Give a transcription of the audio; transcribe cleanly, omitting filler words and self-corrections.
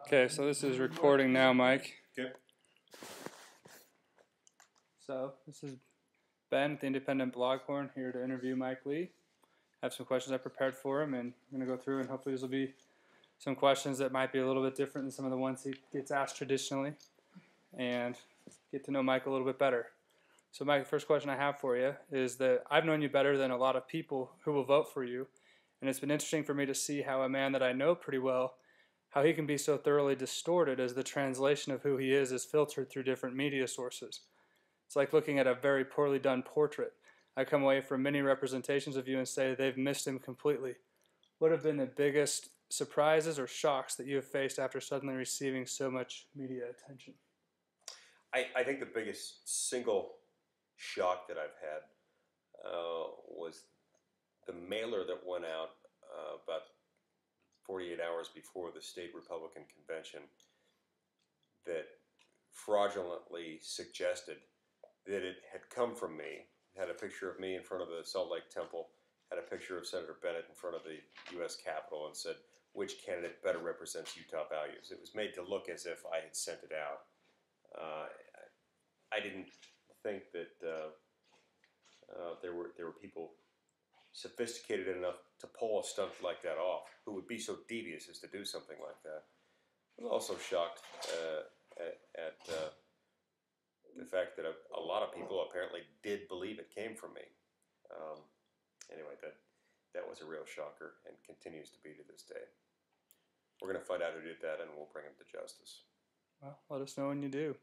Okay, so this is recording now, Mike. Okay. So this is Ben at the Independent Bloghorn here to interview Mike Lee. I have some questions I prepared for him, and I'm going to go through, and hopefully these will be some questions that might be a little bit different than some of the ones he gets asked traditionally, and get to know Mike a little bit better. So Mike, the first question I have for you is that I've known you better than a lot of people who will vote for you, and it's been interesting for me to see how a man that I know pretty well, how he can be so thoroughly distorted as the translation of who he is filtered through different media sources. It's like looking at a very poorly done portrait. I come away from many representations of you and say they've missed him completely. What have been the biggest surprises or shocks that you have faced after suddenly receiving so much media attention? I think the biggest single shock that I've had was the mailer that went out about 48 hours before the state Republican convention that fraudulently suggested that it had come from me. It had a picture of me in front of the Salt Lake Temple, had a picture of Senator Bennett in front of the U.S. Capitol, and said, which candidate better represents Utah values? It was made to look as if I had sent it out. I didn't think that there were people sophisticated enough to pull a stunt like that off, who would be so devious as to do something like that. I was also shocked at the fact that a lot of people apparently did believe it came from me. Anyway, that was a real shocker and continues to be to this day. We're going to find out who did that, and we'll bring him to justice. Well, let us know when you do.